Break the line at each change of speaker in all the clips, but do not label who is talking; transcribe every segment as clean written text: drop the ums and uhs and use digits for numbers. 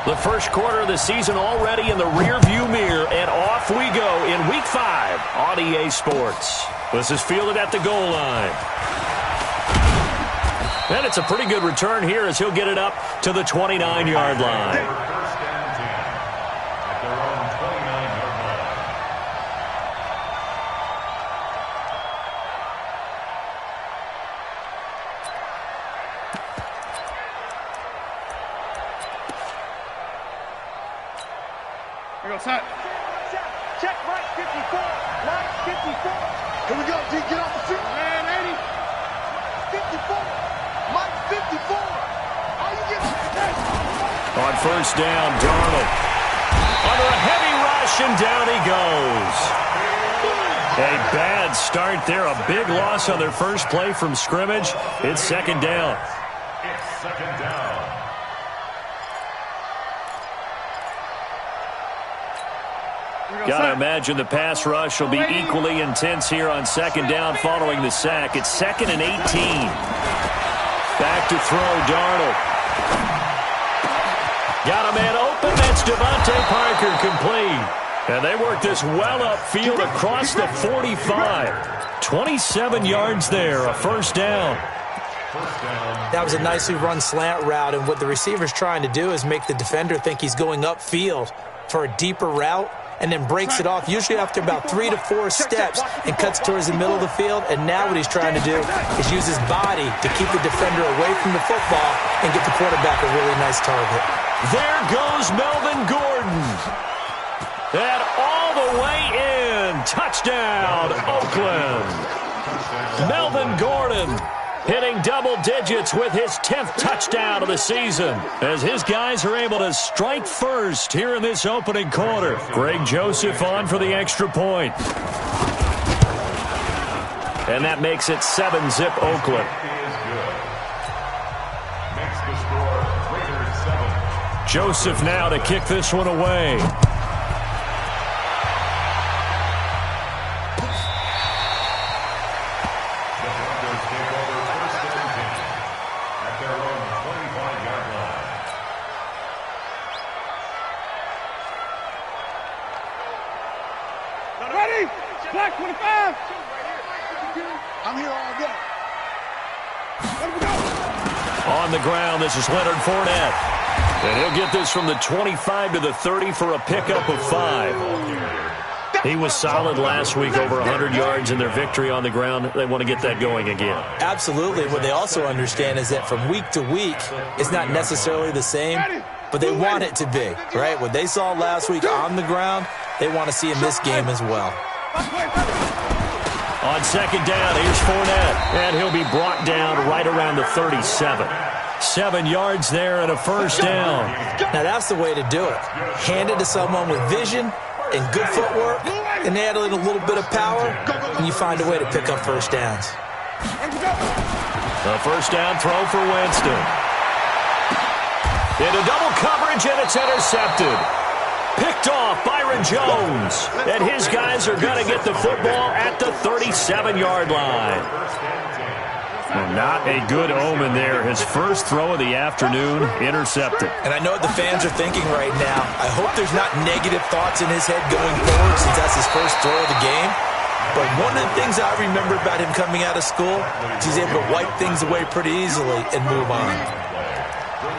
The first quarter of the season already in the rearview mirror, and off we go in Week 5 on EA Sports. This is fielded at the goal line. And it's a pretty good return here as he'll get it up to the 29-yard line.
Set. Check Mike 54. Mike 54. Here we go, D. Get off the field. Man, 80. 54. Mike 54. How you get
on first down, Darnold. Under a heavy rush, and down he goes. A bad start there. A big loss on their first play from scrimmage. It's second down.
It's second down.
Got to imagine the pass rush will be equally intense here on second down following the sack. It's 2nd and 18. Back to throw, Darnold. Got a man open. That's Devontae Parker complete. And they work this well upfield across the 45. 27 yards there, a first down.
That was a nicely run slant route, and what the receiver's trying to do is make the defender think he's going upfield for a deeper route, and then breaks it off, usually after about 3 to 4 steps, and cuts towards the middle of the field. And now what he's trying to do is use his body to keep the defender away from the football and get the quarterback a really nice target.
There goes Melvin Gordon. And all the way in. Touchdown, Oakland. Melvin Gordon hitting double digits with his 10th touchdown of the season as his guys are able to strike first here in this opening quarter. Greg Joseph on for the extra point. And that makes it 7-zip Oakland. Joseph now to kick this one away.
Black 25. I'm here all day.
On the ground, this is Leonard Fournette. And he'll get this from the 25 to the 30 for a pickup of 5. He was solid last week, over 100 yards in their victory on the ground. They want to get that going again.
Absolutely. What they also understand is that from week to week, it's not necessarily the same, but they want it to be, right? What they saw last week on the ground, they want to see in this game as well.
On second down, here's Fournette, and he'll be brought down right around the 37. 7 yards there and a first down.
Now that's the way to do it. Hand it to someone with vision and good footwork, and add in a little bit of power, and you find a way to pick up first downs.
A first down throw for Winston. Into double coverage, and it's intercepted. Picked off Byron Jones. And his guys are going to get the football at the 37-yard line. Well, not a good omen there. His first throw of the afternoon, intercepted.
And I know what the fans are thinking right now. I hope there's not negative thoughts in his head going forward since that's his first throw of the game. But one of the things I remember about him coming out of school is he's able to wipe things away pretty easily and move on.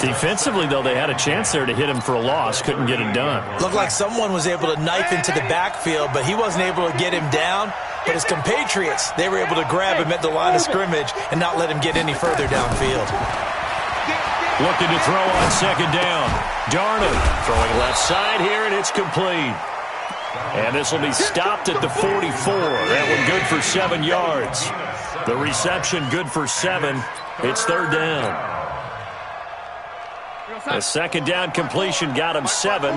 Defensively, though, they had a chance there to hit him for a loss. Couldn't get it done.
Looked like someone was able to knife into the backfield, but he wasn't able to get him down. But his compatriots, they were able to grab him at the line of scrimmage and not let him get any further downfield.
Looking to throw on second down. Darnold throwing left side here, and it's complete. And this will be stopped at the 44. That one good for 7 yards. The reception good for 7. It's third down. A second down completion got him 7.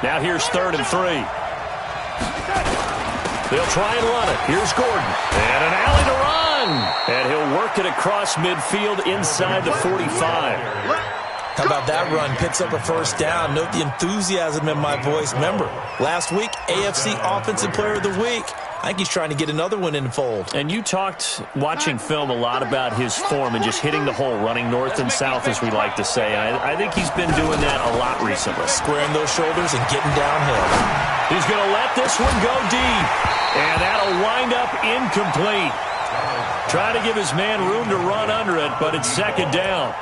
Now here's 3rd and 3. They'll try and run it. Here's Gordon. And an alley to run. And he'll work it across midfield inside the 45.
How about that run? Picks up a first down. Note the enthusiasm in my voice. Remember, last week, AFC Offensive Player of the Week. I think he's trying to get another one in the fold.
And you talked, watching film, a lot about his form and just hitting the hole, running north and south, as we like to say. I think he's been doing that a lot recently.
Squaring those shoulders and getting downhill.
He's going to let this one go deep. And that'll wind up incomplete. Trying to give his man room to run under it, but it's second down.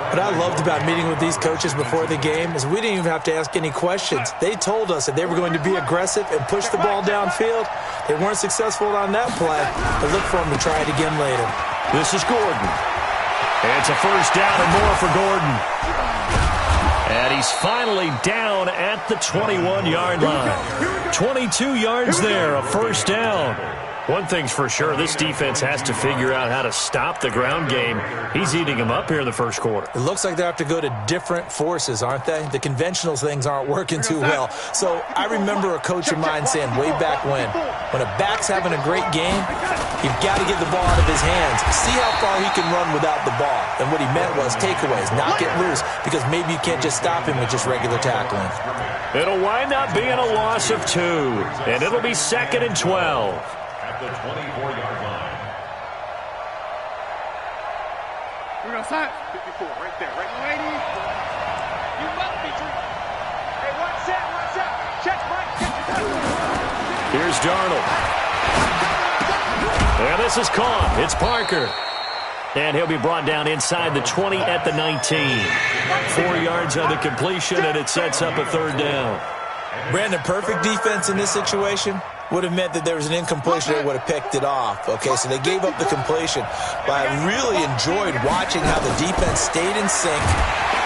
What I loved about meeting with these coaches before the game is we didn't even have to ask any questions. They told us that they were going to be aggressive and push the ball downfield. They weren't successful on that play, but look for them to try it again later.
This is Gordon. It's a first down and more for Gordon. And he's finally down at the 21-yard line. 22 yards there, a first down. One thing's for sure, this defense has to figure out how to stop the ground game. He's eating them up here in the first quarter.
It looks like they have to go to different forces, aren't they? The conventional things aren't working too well. So I remember a coach of mine saying way back when a back's having a great game, you've got to get the ball out of his hands. See how far he can run without the ball. And what he meant was takeaways, not get loose, because maybe you can't just stop him with just regular tackling.
It'll wind up being a loss of 2, and it'll be 2nd and 12.
The 24-yard line.
We're going to sign 54, right there, right, lady. You must be drinking. Hey, what's that? Check Mike.
Here's Darnold. And this is caught. It's Parker. And he'll be brought down inside the 20 at the 19. 4 yards on the completion, and it sets up a third down.
Brandon, perfect defense in this situation would have meant that there was an incompletion that would have picked it off. Okay, so they gave up the completion. But I really enjoyed watching how the defense stayed in sync,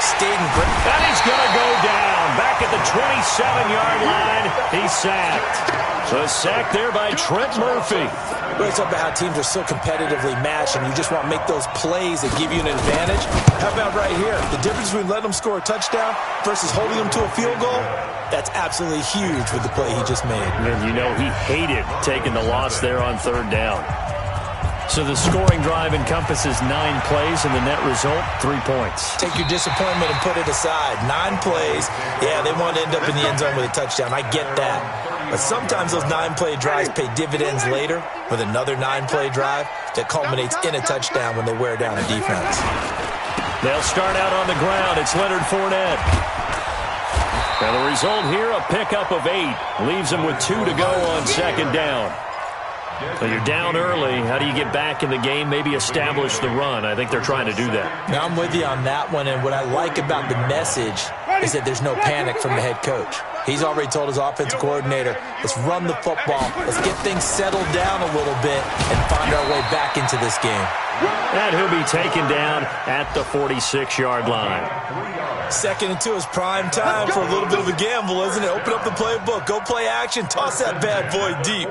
stayed in grip.
And he's going to go down. Back at the 27-yard line, he's sacked. So a sack there by Trent Murphy.
We're talking about how teams are so competitively matched, and you just want to make those plays that give you an advantage. How about right here? The difference between letting them score a touchdown versus holding them to a field goal, that's absolutely huge with the play he just made.
And you know he hated taking the loss there on third down. So the scoring drive encompasses 9 plays, and the net result, 3 points.
Take your disappointment and put it aside. 9 plays. Yeah, they want to end up in the end zone with a touchdown. I get that. But sometimes those 9-play drives pay dividends later with another 9-play drive that culminates in a touchdown when they wear down a defense.
They'll start out on the ground. It's Leonard Fournette. And the result here, a pickup of 8. Leaves them with 2 to go on second down. So you're down early. How do you get back in the game? Maybe establish the run. I think they're trying to do that.
Now, I'm with you on that one, and what I like about the message is that there's no panic from the head coach. He's already told his offensive coordinator, let's run the football, let's get things settled down a little bit and find our way back into this game.
And he'll be taken down at the 46-yard line.
2nd and 2 is prime time for a little bit of a gamble, isn't it? Open up the playbook, go play action, toss that bad boy deep.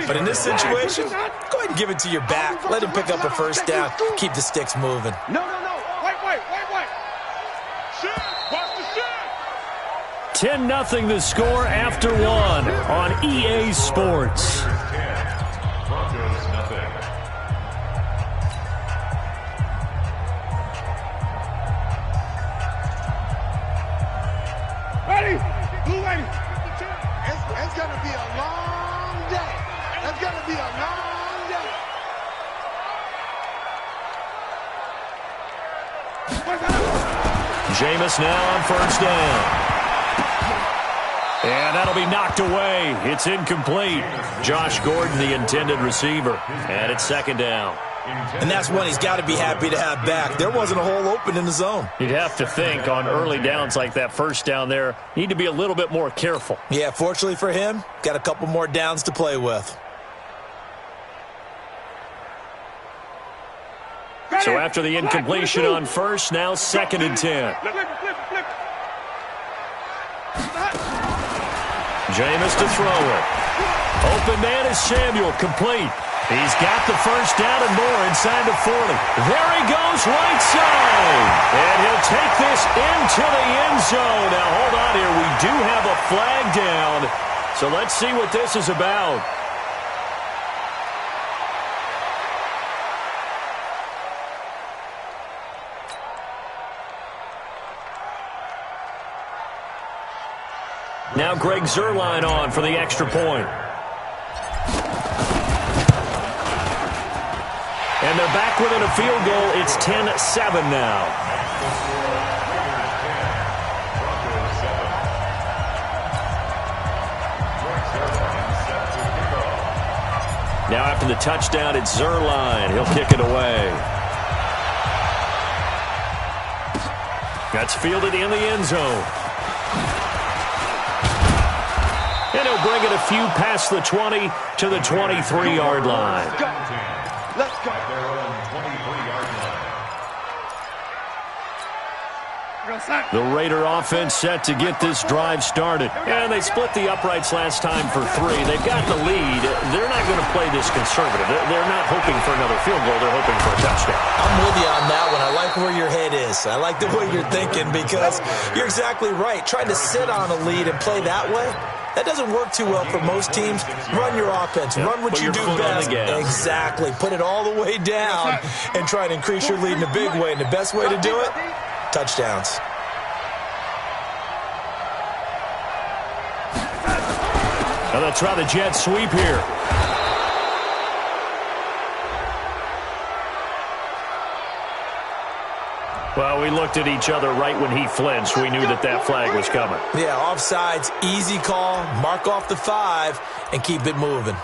But in this situation, go ahead and give it to your back. Let him pick up a first down, keep the sticks moving.
No. Wait. Shit, watch the shit.
10-0 the score after 1 on EA Sports.
Broncos nothing.
Ready? Blue lady. It's going to be a long day. It's going to be a long day.
Jameis now on first down. And that'll be knocked away. It's incomplete. Josh Gordon, the intended receiver. And it's second down.
And that's one he's got to be happy to have back. There wasn't a hole open in the zone.
You'd have to think on early downs like that first down there, need to be a little bit more careful.
Yeah, fortunately for him, got a couple more downs to play with.
So after the incompletion on first, now 2nd and 10. Jameis to throw it. Open man is Samuel, complete. He's got the first down and more inside the 40. There he goes, right side. And he'll take this into the end zone. Now, hold on here. We do have a flag down. So let's see what this is about. Now Greg Zuerlein on for the extra point. they're back within a field goal. It's 10-7 now. Now after the touchdown, it's Zerline. He'll kick it away. That's fielded in the end zone. And he'll bring it a few past the 20 to the 23-yard line.
Let's go.
The Raider offense set to get this drive started. And they split the uprights last time for 3. They've got the lead. They're not going to play this conservative. They're not hoping for another field goal. They're hoping for a touchdown.
I'm with you on that one. I like where your head is. I like the way you're thinking because you're exactly right. Trying to sit on a lead and play that way, that doesn't work too well for most teams. Run your offense. Run what you do best. Exactly. Put it all the way down and try to increase your lead in a big way. And the best way to do it, touchdowns.
Now they'll try the jet sweep here. Well, we looked at each other right when he flinched. We knew that that flag was coming.
Yeah, offsides, easy call. Mark off the 5 and keep it moving.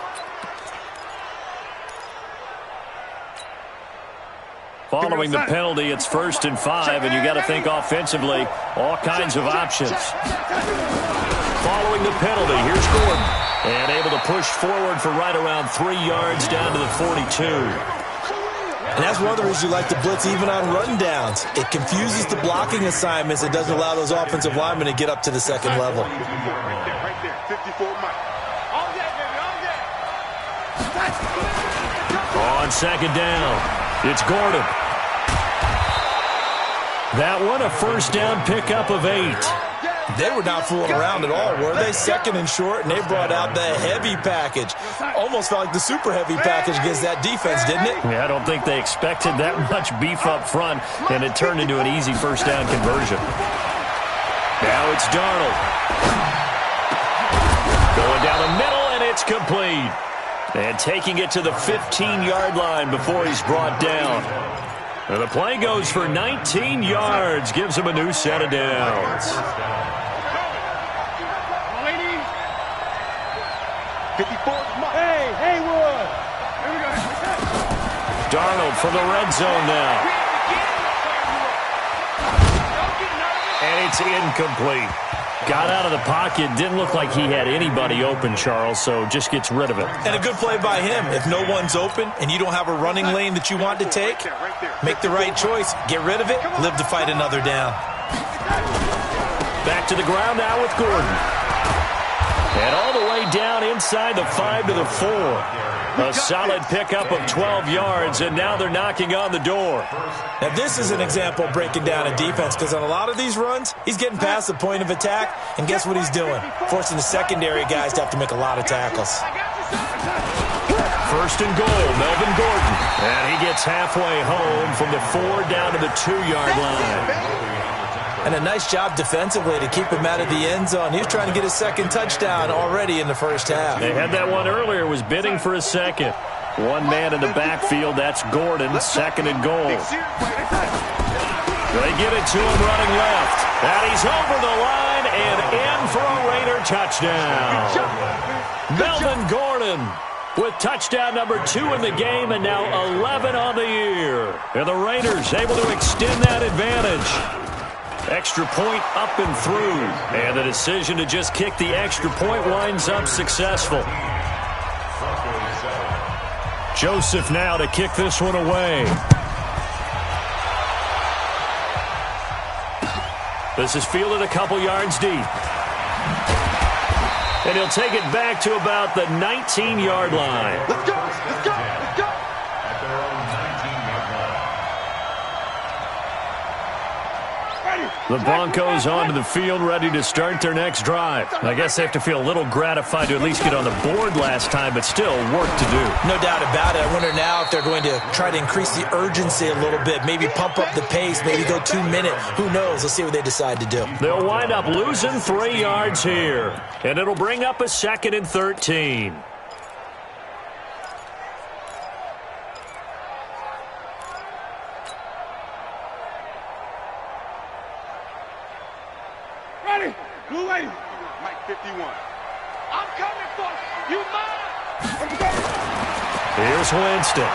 Following the penalty, it's 1st and 5, and you got to think offensively, all kinds of options. Following the penalty, here's Gordon. And able to push forward for right around 3 yards down to the 42.
And that's one of the reasons you like to blitz even on rundowns. It confuses the blocking assignments. It doesn't allow those offensive linemen to get up to the second level.
Right there, 54 Mike. All day, baby, all day.
On second down, it's Gordon. That one, a first down pickup of 8.
They were not fooling around at all, were they? 2nd and short, and they brought out the heavy package. Almost felt like the super heavy package against that defense, didn't it?
Yeah, I don't think they expected that much beef up front, and it turned into an easy first down conversion. Now it's Darnold. Going down the middle, and it's complete. And taking it to the 15-yard line before he's brought down. And the play goes for 19 yards, gives him a new set of downs.
54 Hey, Haywood. Here we go.
Darnold for the red zone now. And it's incomplete. Got out of the pocket. Didn't look like he had anybody open, Charles, so just gets rid of it.
And a good play by him. If no one's open and you don't have a running lane that you want to take, make the right choice. Get rid of it. Live to fight another down.
Back to the ground now with Gordon. And all the way down inside the 5 to the 4. A solid pickup of 12 yards, and now they're knocking on the door.
Now, this is an example of breaking down a defense, because on a lot of these runs, he's getting past the point of attack, and guess what he's doing? Forcing the secondary guys to have to make a lot of tackles.
1st and goal, Melvin Gordon. And he gets halfway home from the 4 down to the 2-yard line.
And a nice job defensively to keep him out of the end zone. He was trying to get his 2nd touchdown already in the first half.
They had that one earlier, was bidding for a 2nd. One man in the backfield, that's Gordon, 2nd and goal. They get it to him running left. And he's over the line and in for a Raider touchdown. Melvin Gordon with touchdown number 2 in the game and now 11 on the year. And the Raiders able to extend that advantage. Extra point up and through. And the decision to just kick the extra point winds up successful. Joseph now to kick this one away. This is fielded a couple yards deep. And he'll take it back to about the 19-yard line.
Let's go, let's go, let's go.
At their own 19-yard line.
The Broncos onto the field, ready to start their next drive. I guess they have to feel a little gratified to at least get on the board last time, but still work to do.
No doubt about it. I wonder now if they're going to try to increase the urgency a little bit, maybe pump up the pace, maybe go 2 minute. Who knows? Let's see what they decide to do.
They'll wind up losing 3 yards here, and it'll bring up a 2nd and 13.
Blue 80. Mike 51. I'm coming for you, mine.
Here's Winston.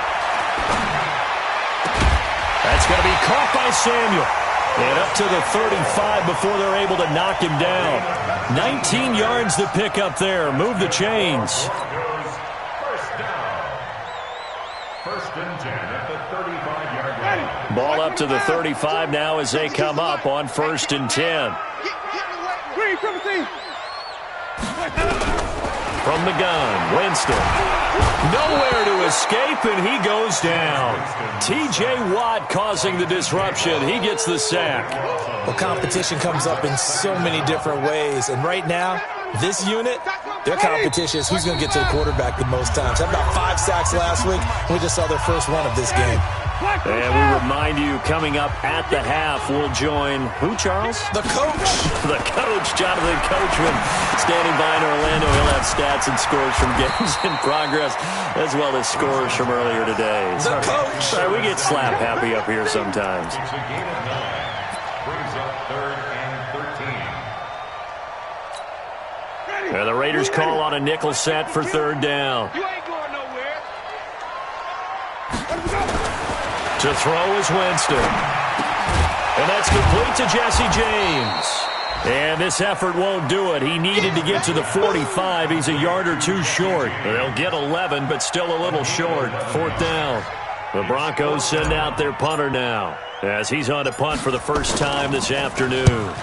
That's going to be caught by Samuel. And up to the 35 before they're able to knock him down. 19 yards to pick up there. Move the chains.
First down. First and 10 at the 35-yard line.
Ball up to the 35 now as they come up on 1st and 10.
Green, 17.
From the gun, Winston. Nowhere to escape, and he goes down. T.J. Watt causing the disruption. He gets the sack.
Well, competition comes up in so many different ways, and right now, this unit, their competition is who's going to get to the quarterback the most times. Had about 5 sacks last week, and we just saw their first one of this game.
And we remind you, coming up at the half, we'll join who, Charles?
The coach.
The coach, Jonathan Coachman, standing by in Orlando. He'll have stats and scores from games in progress, as well as scores from earlier today.
The coach.
Sorry, we get slap happy up here sometimes.
It's a gain of 9. Brings up 3rd and 13.
And the Raiders call on a nickel set for 3rd down.
You ain't going nowhere.
To throw is Winston. And that's complete to Jesse James. And this effort won't do it. He needed to get to the 45. He's a yard or two short. They'll get 11, but still a little short. 4th down. The Broncos send out their punter now, as he's on to punt for the first time this afternoon.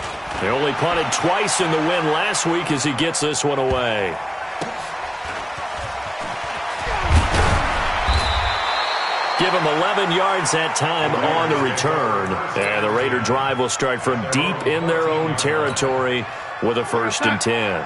They only punted twice in the win last week as he gets this one away. Give him 11 yards that time on the return. And the Raider drive will start from deep in their own territory with a 1st and 10.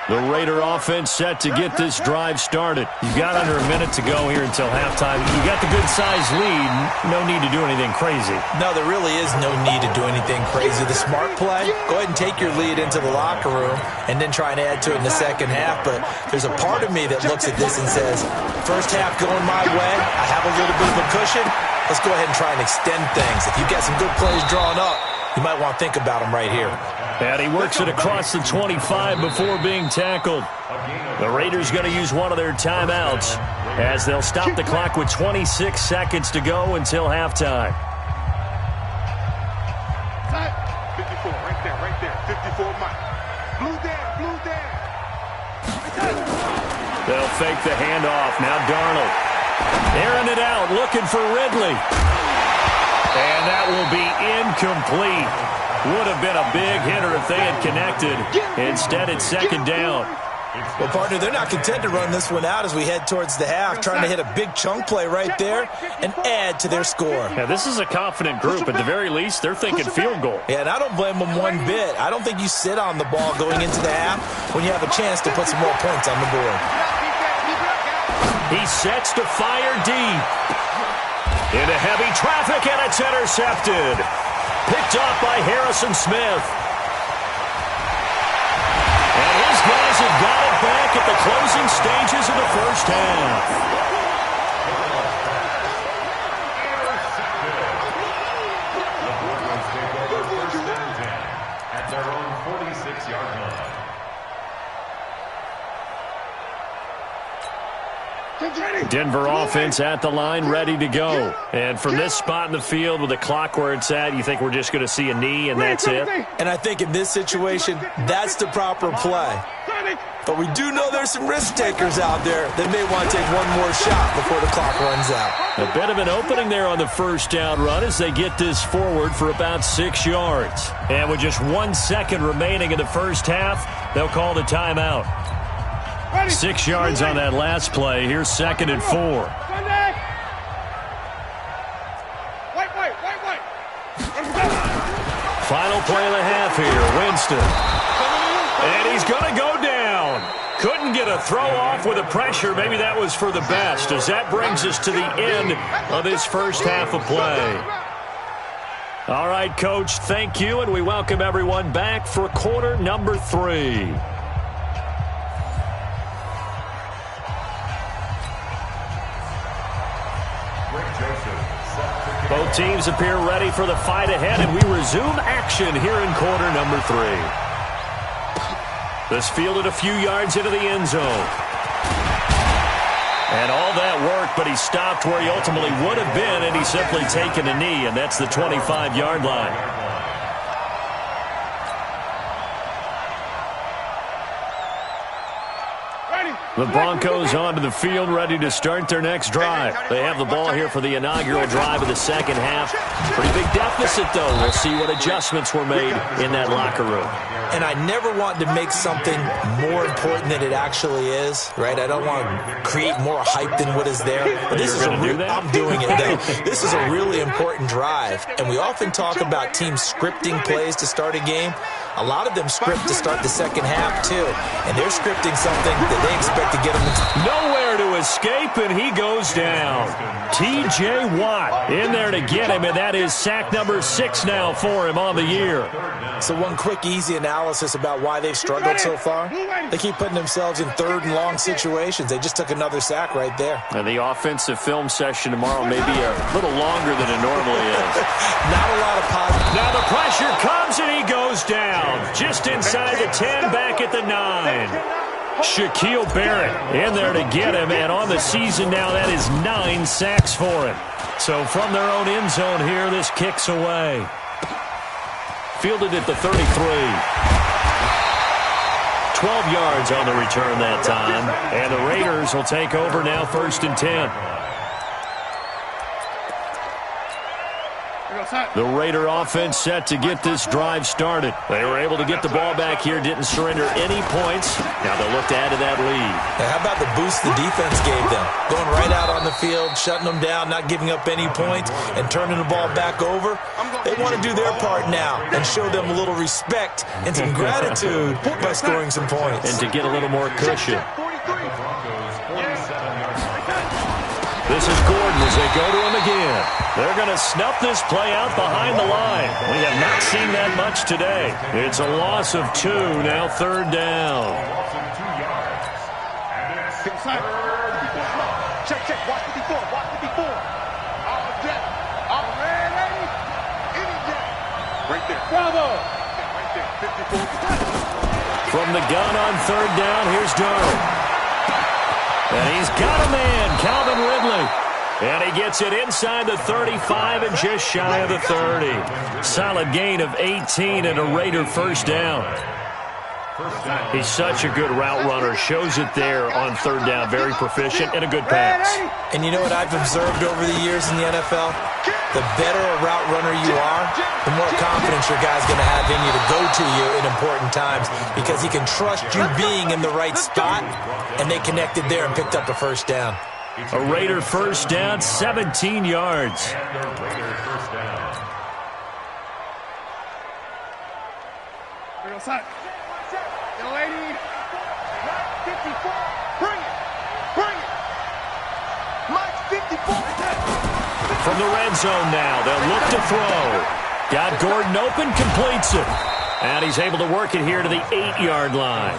The Raider offense set to get this drive started. You've got under a minute to go here until halftime. You got the good-sized lead. No need to do anything crazy.
No, there really is no need to do anything crazy. The smart play, go ahead and take your lead into the locker room and then try and add to it in the second half. But there's a part of me that looks at this and says, first half going my way, I have a little bit of a cushion. Let's go ahead and try and extend things. If you've got some good plays drawn up, you might want to think about them right here.
And he works it across the 25 before being tackled. The Raiders going to use one of their timeouts as they'll stop the clock with 26 seconds to go until halftime.
54, right there. 54, Mike. Blue down.
They'll fake the handoff. Now Darnold. Airing it out, looking for Ridley. And that will be incomplete. Would have been a big hitter if they had connected. Instead, it's 2nd down.
Well, partner, they're not content to run this one out as we head towards the half, trying to hit a big chunk play right there and add to their score.
Yeah, this is a confident group. At the very least, they're thinking field goal.
Yeah, and I don't blame them one bit. I don't think you sit on the ball going into the half when you have a chance to put some more points on the board.
He sets to fire deep. Into heavy traffic, and it's intercepted. Picked off by Harrison Smith. And his guys have got it back at the closing stages of the first half.
At their own 46-yard line.
Denver offense at the line, ready to go. And from this spot in the field with the clock where it's at, you think we're just going to see a knee and that's it?
And I think in this situation, that's the proper play. But we do know there's some risk takers out there that may want to take one more shot before the clock runs out.
A bit of an opening there on the first down run as they get this forward for about 6 yards. And with just 1 second remaining in the first half, they'll call the timeout. 6 yards on that last play. Here's 2nd and 4. Final play of the half here. Winston. And he's going to go down. Couldn't get a throw off with the pressure. Maybe that was for the best, as that brings us to the end of this first half of play. All right, Coach, thank you, and we welcome everyone back for quarter number 3. Both teams appear ready for the fight ahead, and we resume action here in quarter number 3. This fielded a few yards into the end zone. And all that worked, but he stopped where he ultimately would have been, and he's simply taken a knee, and that's the 25-yard line. The Broncos onto the field, ready to start their next drive. They have the ball here for the inaugural drive of the second half. Pretty big deficit, though. We'll see what adjustments were made in that locker room.
And I never want to make something more important than it actually is, right? I don't want to create more hype than what is there. But this is I'm doing it, though. This is a really important drive. And we often talk about teams scripting plays to start a game. A lot of them script to start the second half, too. And they're scripting something that they expect to get them.
Nowhere to escape, and he goes down. T.J. Watt in there to get him, and that is sack number 6 now for him on the year.
So one quick, easy analysis about why they've struggled so far. They keep putting themselves in third and long situations. They just took another sack right there.
And the offensive film session tomorrow may be a little longer than it normally is.
Not a lot of positive.
Now the pressure comes, and he goes down. Just inside the 10, back at the 9. Shaquille Barrett in there to get him, and on the season now, that is 9 sacks for him. So from their own end zone here, this kicks away. Fielded at the 33. 12 yards on the return that time, and the Raiders will take over now, 1st and 10. The Raider offense set to get this drive started. They were able to get the ball back here, didn't surrender any points. Now they'll look to add to that lead.
Now how about the boost the defense gave them? Going right out on the field, shutting them down, not giving up any points, and turning the ball back over. They want to do their part now and show them a little respect and some gratitude by scoring some points.
And to get a little more cushion. This is Gordon as they go to him again. They're going to snuff this play out behind the line. We have not seen that much today. It's a loss of 2, now 3rd down.
Check, watch 54, watch 54. All jet, all ready, any jet. Right there. Bravo. Right there, 54.
From the gun on 3rd down, here's Darnold. And he's got a man, Calvin Ridley. And he gets it inside the 35 and just shy of the 30. Solid gain of 18 and a Raider 1st down. He's such a good route runner. Shows it there on 3rd down. Very proficient and a good pass.
And you know what I've observed over the years in the NFL? The better a route runner you are, the more confidence your guy's going to have in you to go to you in important times because he can trust you being in the right spot, and they connected there and picked up a 1st down.
A Raider 1st down, 17 yards.
Yo, lady. 54. Bring it. Mike 54.
From the red zone now, they'll look to throw. Got Gordon open, completes it. And he's able to work it here to the 8-yard line.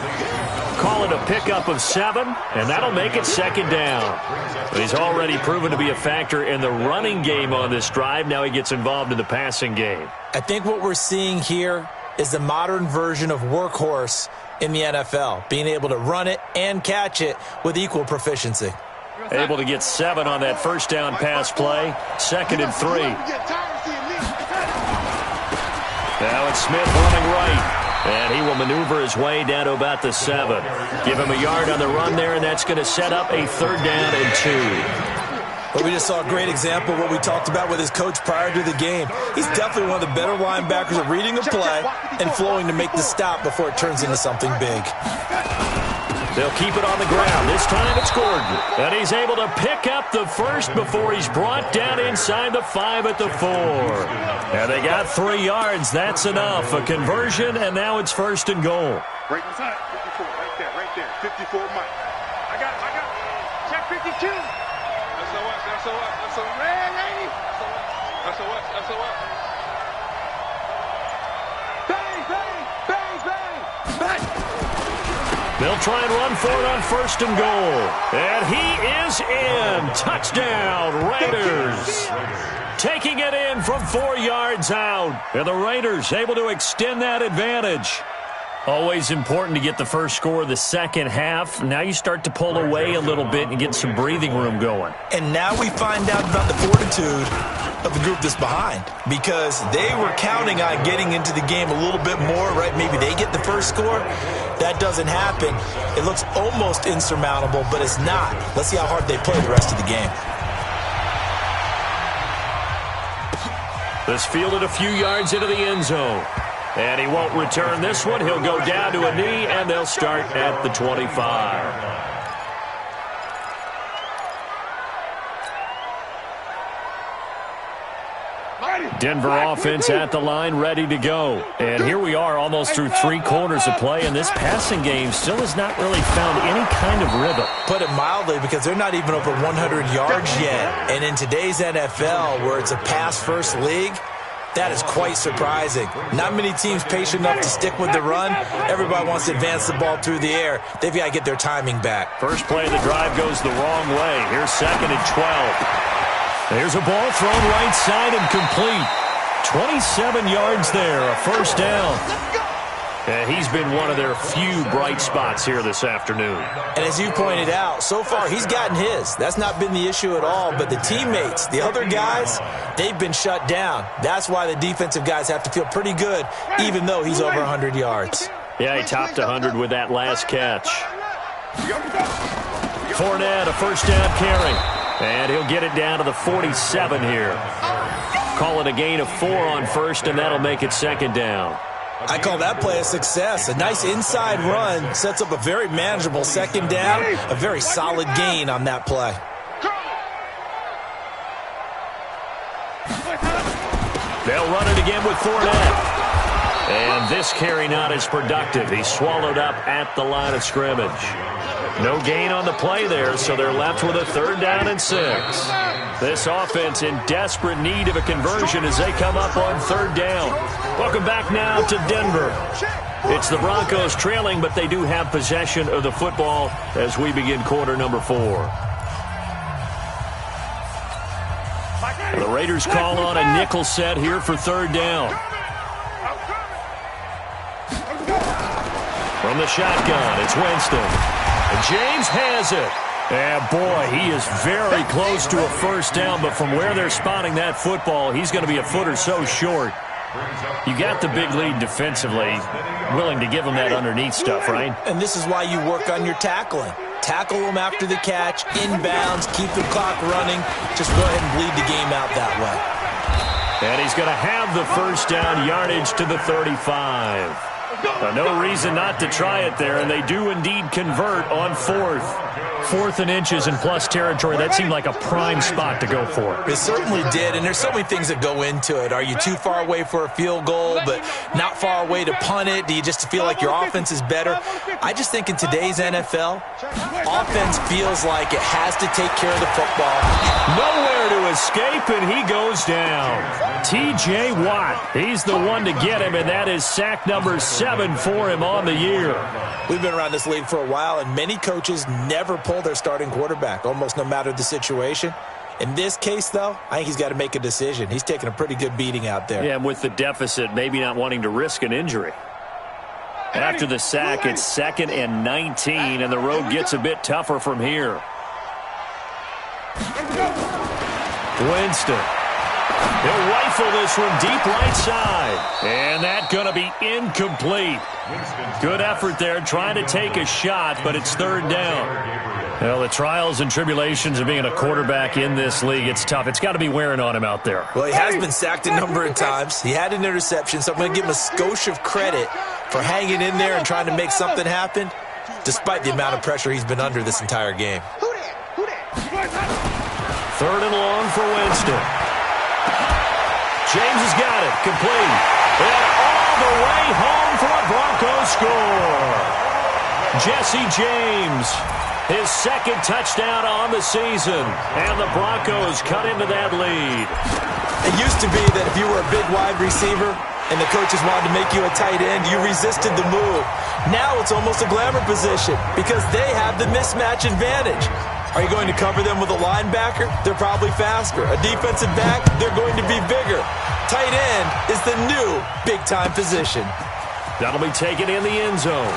Call it a pickup of 7, and that'll make it 2nd down. But he's already proven to be a factor in the running game on this drive. Now he gets involved in the passing game.
I think what we're seeing here is the modern version of workhorse in the NFL, being able to run it and catch it with equal proficiency.
Able to get 7 on that 1st down pass play. 2nd and 3. Now it's Smith running right. And he will maneuver his way down to about the 7. Give him a yard on the run there, and that's going to set up a 3rd down and 2.
But we just saw a great example of what we talked about with his coach prior to the game. He's definitely one of the better linebackers at reading a play and flowing to make the stop before it turns into something big.
They'll keep it on the ground. This time it's Gordon. And he's able to pick up the 1st before he's brought down inside the 5 at the 4. And they got 3 yards. That's enough. A conversion, and now it's 1st and goal.
Right inside. 54, right there. 54, Mike. I got it. Check 52. SOS. Red lady. SOS. Bang.
They'll try and run for it on 1st and goal. And he is in. Touchdown, Raiders. Taking it in from 4 yards out. And the Raiders able to extend that advantage. Always important to get the first score of the second half. Now you start to pull away a little bit and get some breathing room going.
And now we find out about the fortitude of the group that's behind, because they were counting on getting into the game a little bit more, right? Maybe they get the first score. That doesn't happen. It looks almost insurmountable, but it's not. Let's see how hard they play the rest of the game.
This fielded a few yards into the end zone. And he won't return this one. He'll go down to a knee, and they'll start at the 25. Denver offense at the line, ready to go. And here we are almost through 3 quarters of play, and this passing game still has not really found any kind of rhythm.
Put it mildly, because they're not even over 100 yards yet. And in today's NFL, where it's a pass-first league, that is quite surprising. Not many teams patient enough to stick with the run. Everybody wants to advance the ball through the air. They've got to get their timing back.
First play of the drive goes the wrong way. Here's 2nd and 12. There's a ball thrown right side and complete. 27 yards there, a first down. And he's been one of their few bright spots here this afternoon.
And as you pointed out, so far he's gotten his. That's not been the issue at all. But the teammates, the other guys, they've been shut down. That's why the defensive guys have to feel pretty good, even though he's over 100 yards.
Yeah, he topped 100 with that last catch. Fournette, a first down carry. And he'll get it down to the 47 here. Call it a gain of 4 on first, and that'll make it 2nd down.
I call that play a success. A nice inside run sets up a very manageable 2nd down, a very solid gain on that play.
They'll run it again with Fournette. And this carry not as productive. He's swallowed up at the line of scrimmage. No gain on the play there, so they're left with a 3rd down and 6. This offense in desperate need of a conversion as they come up on 3rd down. Welcome back now to Denver. It's the Broncos trailing, but they do have possession of the football as we begin quarter number 4. The Raiders call on a nickel set here for 3rd down. From the shotgun, it's Winston. And James has it. And boy, he is very close to a first down, but from where they're spotting that football, he's going to be a foot or so short. You got the big lead defensively, willing to give him that underneath stuff, right?
And this is why you work on your tackling. Tackle them after the catch, inbounds, keep the clock running. Just go ahead and bleed the game out that way.
And he's going to have the first down, yardage to the 35. No reason not to try it there, and they do indeed convert on 4th. 4th and inches in plus territory. That seemed like a prime spot to go for.
It certainly did, and there's so many things that go into it. Are you too far away for a field goal, but not far away to punt it? Do you just feel like your offense is better? I just think in today's NFL, offense feels like it has to take care of the football.
Nowhere to escape, and he goes down. T.J. Watt, he's the one to get him, and that is sack number 7 for him on the year.
We've been around this league for a while, and many coaches never pull their starting quarterback, almost no matter the situation. In this case, though, I think he's got to make a decision. He's taking a pretty good beating out there.
Yeah, and with the deficit, maybe not wanting to risk an injury. After the sack, it's 2nd and 19, and the road gets a bit tougher from here. Winston. He'll rifle this one deep right side. And that's going to be incomplete. Good effort there, trying to take a shot, but it's 3rd down. Well, the trials and tribulations of being a quarterback in this league, it's tough. It's got to be wearing on him out there.
Well, he has been sacked a number of times. He had an interception, so I'm going to give him a skosh of credit for hanging in there and trying to make something happen, despite the amount of pressure he's been under this entire game.
3rd and long for Winston. James has got it, complete. And all the way home for a Broncos score. Jesse James, his 2nd touchdown on the season. And the Broncos cut into that lead.
It used to be that if you were a big wide receiver and the coaches wanted to make you a tight end, you resisted the move. Now it's almost a glamour position because they have the mismatch advantage. Are you going to cover them with a linebacker? They're probably faster. A defensive back? They're going to be bigger. Tight end is the new big-time position.
That'll be taken in the end zone.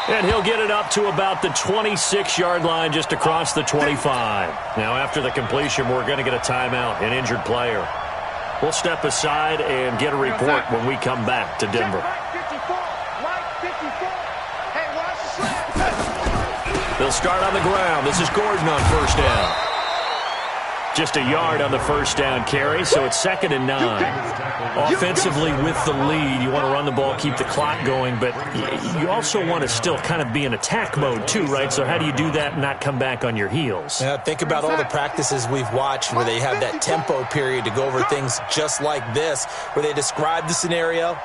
And he'll get it up to about the 26-yard line just across the 25. Now, after the completion, we're going to get a timeout, an injured player. We'll step aside and get a report when we come back to Denver. They'll start on the ground. This is Gordon on first down. Just a yard on the first down carry, so it's 2nd and 9. Offensively with the lead, you want to run the ball, keep the clock going, but you also want to still kind of be in attack mode too, right? So how do you do that and not come back on your heels?
Yeah, think about all the practices we've watched where they have that tempo period to go over things just like this, where they describe the scenario,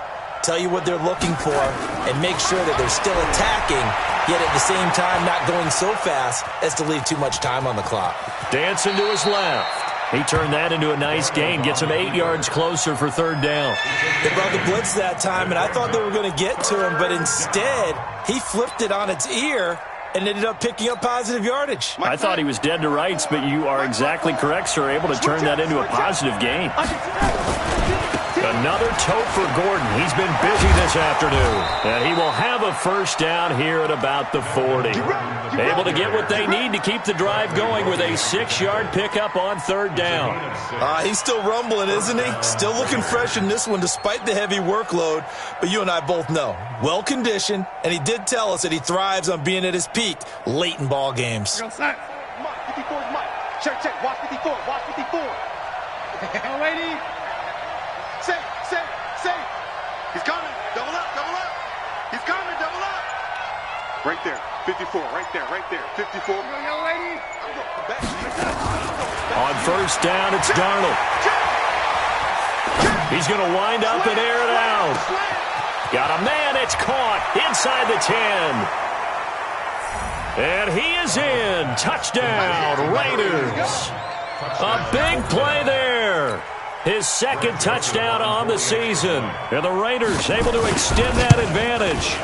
tell you what they're looking for, and make sure that they're still attacking, yet at the same time not going so fast as to leave too much time on the clock.
Dancing to his left. He turned that into a nice gain, gets him 8 yards closer for 3rd down.
They brought the blitz that time, and I thought they were going to get to him, but instead he flipped it on its ear and ended up picking up positive yardage.
I thought he was dead to rights, but you are exactly correct, sir, able to turn that into a positive gain. Another tote for Gordon. He's been busy this afternoon. And he will have a first down here at about the 40. Able to get what they need to keep the drive going with a 6-yard pickup on 3rd down.
He's still rumbling, isn't he? Still looking fresh in this one despite the heavy workload. But you and I both know, well-conditioned, and he did tell us that he thrives on being at his peak late in ball games.
Check, watch 54, watch 54. Lady. Say. He's coming. Double up. He's coming, double up. Right there, 54, right there. 54. Young lady.
On first down, it's Darnold. He's going to wind up and air it out. Got a man, it's caught inside the 10. And he is in. Touchdown, Raiders. A big play there. His 2nd touchdown on the season. And the Raiders able to extend that advantage.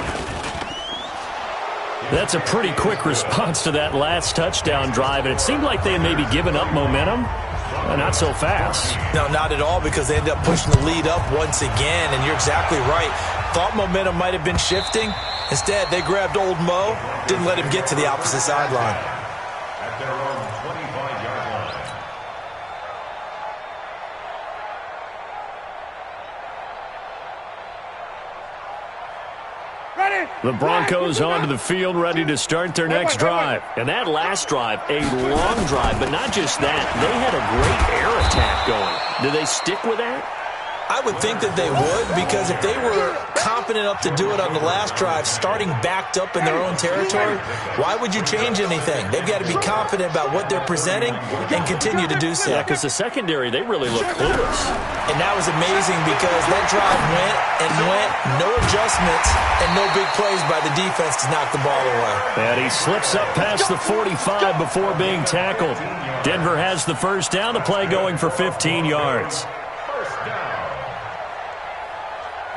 That's a pretty quick response to that last touchdown drive. And it seemed like they had maybe given up momentum. Not so fast.
No, not at all, because they ended up pushing the lead up once again. And you're exactly right. Thought momentum might have been shifting. Instead, they grabbed old Mo, didn't let him get to the opposite sideline.
At their own 25-yard line.
The Broncos onto the field, ready to start their next drive. And that last drive, a long drive, but not just that. They had a great air attack going. Do they stick with that?
I would think that they would, because if they were confident enough to do it on the last drive, starting backed up in their own territory, why would you change anything? They've got to be confident about what they're presenting and continue to do so.
Yeah, because the secondary, they really look clueless.
And that was amazing, because that drive went, no adjustments, and no big plays by the defense to knock the ball away.
And he slips up past the 45 before being tackled. Denver has the first down, the play going for 15 yards.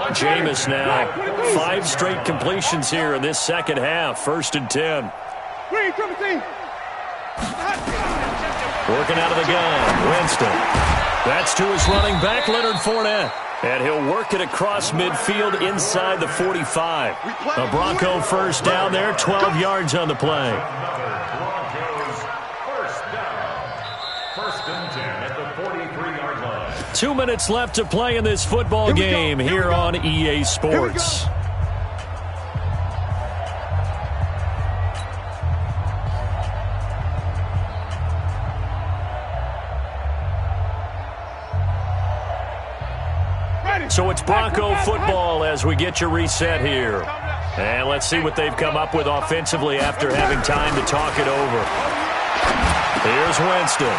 Jameis now, 5 straight completions here in this second half. 1st and 10. Working out of the gun, Winston. That's to his running back, Leonard Fournette. And he'll work it across midfield inside the 45. A Bronco first down there, 12 yards on the play.
Broncos first down. 1st and 10 at the 43-yard line.
2 minutes left to play in this football game here on EA Sports. So it's Bronco football as we get your reset here. And let's see what they've come up with offensively after having time to talk it over. Here's Winston.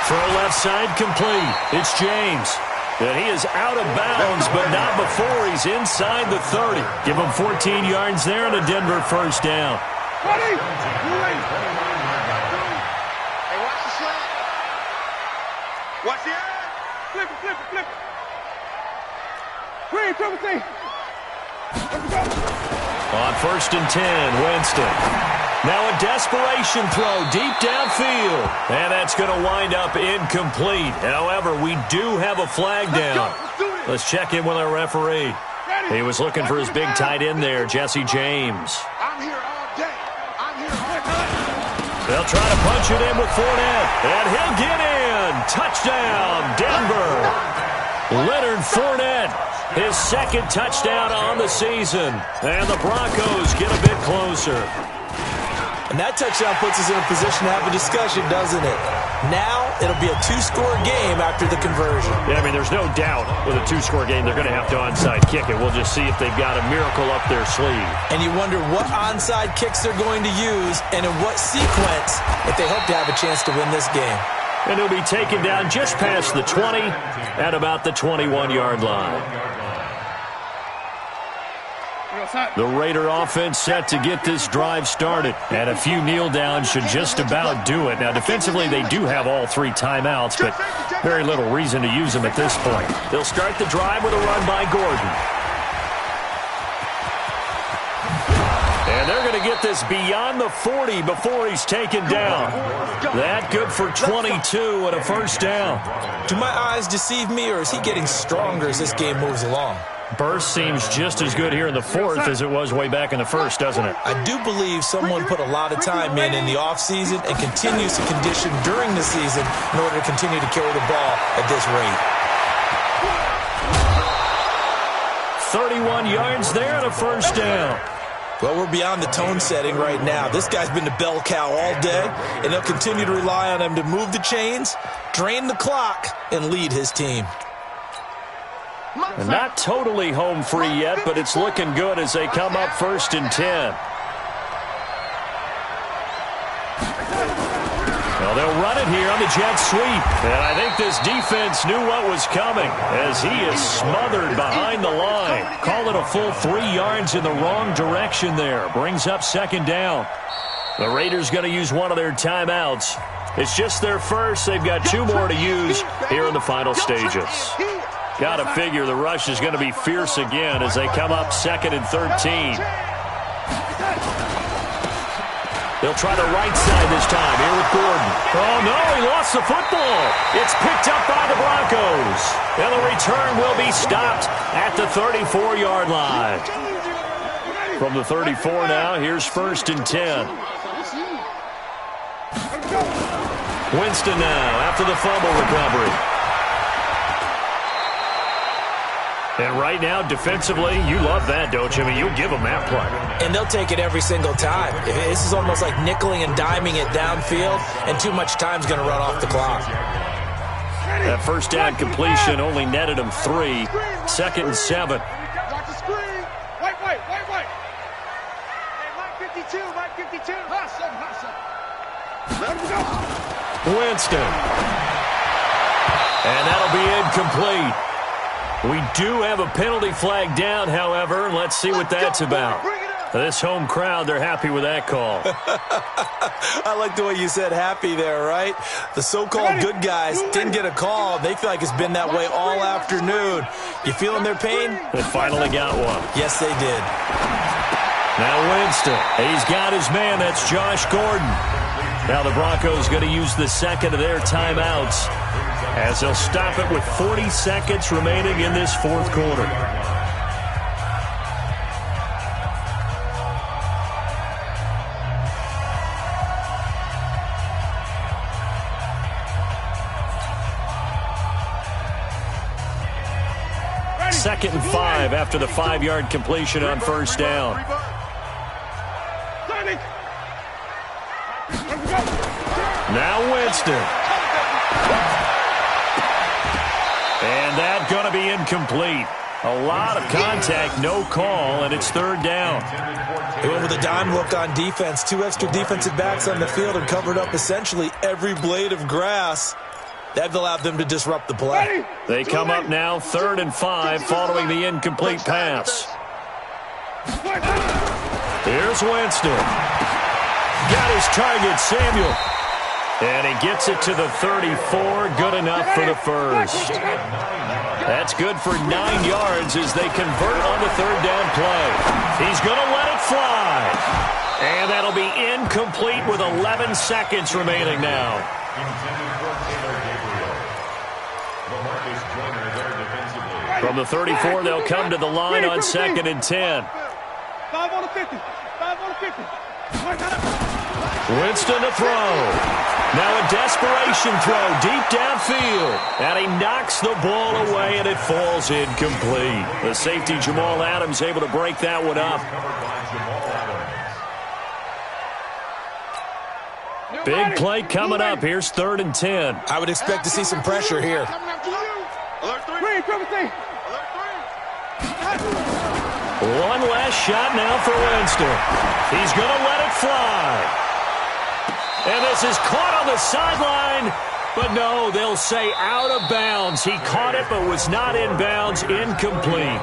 Throw left side complete. It's James. And he is out of bounds, but not before he's inside the 30. Give him 14 yards there and a Denver first down.
Hey, watch the slant. Watch the eye. Flip it. Green, Timothy.
On 1st and 10, Winston. Now a desperation throw deep downfield. And that's going to wind up incomplete. However, we do have a flag down. Let's check in with our referee. He was looking for his big tight end there, Jesse James.
I'm here all day. I'm here all day.
They'll try to punch it in with Fournette, and he'll get in. Touchdown, Denver. Leonard Fournette, his second touchdown on the season. And the Broncos get a bit closer.
And that touchdown puts us in a position to have a discussion, doesn't it? Now, it'll be a two-score game after the conversion.
Yeah, I mean, there's no doubt with a two-score game they're going to have to onside kick it. We'll just see if they've got a miracle up their sleeve.
And you wonder what onside kicks they're going to use and in what sequence if they hope to have a chance to win this game.
And he'll be taken down just past the 20 at about the 21-yard line. The Raider offense set to get this drive started. And a few kneel downs should just about do it. Now, defensively, they do have all three timeouts, but very little reason to use them at this point. They'll start the drive with a run by Gordon. And they're going to get this beyond the 40 before he's taken down. That good for 22 and a first down.
Do my eyes deceive me, or is he getting stronger as this game moves along?
Burst seems just as good here in the fourth as it was way back in the first, doesn't it?
I do believe someone put a lot of time in the offseason and continues to condition during the season in order to continue to carry the ball at this rate. 31 yards there and a first down. Well, we're beyond the tone setting right now. This guy's been the bell cow all day, and they'll continue to rely on him to move the chains, drain the clock, and lead his team.
And not totally home free yet, but it's looking good as they come up 1st and 10. Well, they'll run it here on the jet sweep. And I think this defense knew what was coming as he is smothered behind the line. Call it a full 3 yards in the wrong direction there. Brings up 2nd down. The Raiders going to use one of their timeouts. It's just their first. They've got 2 more to use here in the final stages. Got to figure the rush is going to be fierce again as they come up 2nd and 13. They'll try the right side this time here with Gordon. Oh, no, he lost the football. It's picked up by the Broncos. And the return will be stopped at the 34-yard line. From the 34 now, here's 1st and 10. Winston now after the fumble recovery. And right now, defensively, you love that, don't you? I mean, you'll give them that play.
And they'll take it every single time. This is almost like nickeling and diming it downfield, and too much time's going to run off the clock.
That first down completion only netted him 3. 2nd and 7.
Watch the screen. Wait. Hey, Mike 52, Mike 52. Hustle. Let him go.
Winston. And that'll be incomplete. We do have a penalty flag down, however. Let's see what that's about. This home crowd, they're happy with that call.
I like the way you said happy there, right? The so-called good guys didn't get a call. They feel like it's been that way all afternoon. You feeling their pain?
They finally got one.
Yes, they did.
Now Winston. He's got his man. That's Josh Gordon. Now the Broncos going to use the second of their timeouts as they'll stop it with 40 seconds remaining in this fourth quarter. Second and 5 after the 5-yard completion on first down. Now Winston. And that going to be incomplete. A lot of contact, no call, and it's third down.
They went with a dime look on defense. 2 extra defensive backs on the field and covered up essentially every blade of grass. That allowed them to disrupt the play.
They come up now 3rd and 5 following the incomplete pass. Here's Winston. Got his target, Samuel. And he gets it to the 34. Good enough for the first. That's good for 9 yards as they convert on the third down play. He's going to let it fly. And that'll be incomplete with 11 seconds remaining now. From the 34, they'll come to the line on 2nd and 10.
5 on the 50. 5 on the 50.
Winston to throw. Now a desperation throw deep downfield. And he knocks the ball away, and it falls incomplete. The safety, Jamal Adams, able to break that one up. Big play coming up. Here's 3rd and 10.
I would expect to see some pressure here.
One last shot now for Winston. He's going to let it fly. And this is caught on the sideline. But no, they'll say out of bounds. He caught it but was not in bounds. Incomplete.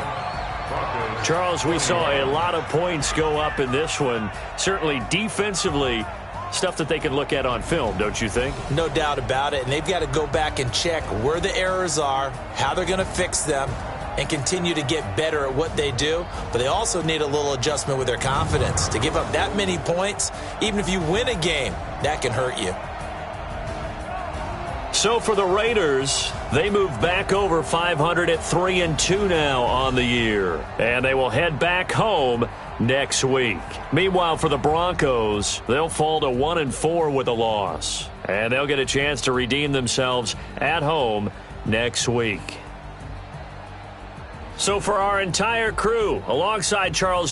Charles, we saw a lot of points go up in this one. Certainly defensively, stuff that they can look at on film, don't you think?
No doubt about it. And they've got to go back and check where the errors are, how they're going to fix them, and continue to get better at what they do. But they also need a little adjustment with their confidence. To give up that many points, even if you win a game, that can hurt you.
So for the Raiders, they move back over 500 at 3-2 now on the year. And they will head back home next week. Meanwhile, for the Broncos, they'll fall to 1-4 with a loss. And they'll get a chance to redeem themselves at home next week. So for our entire crew, alongside Charles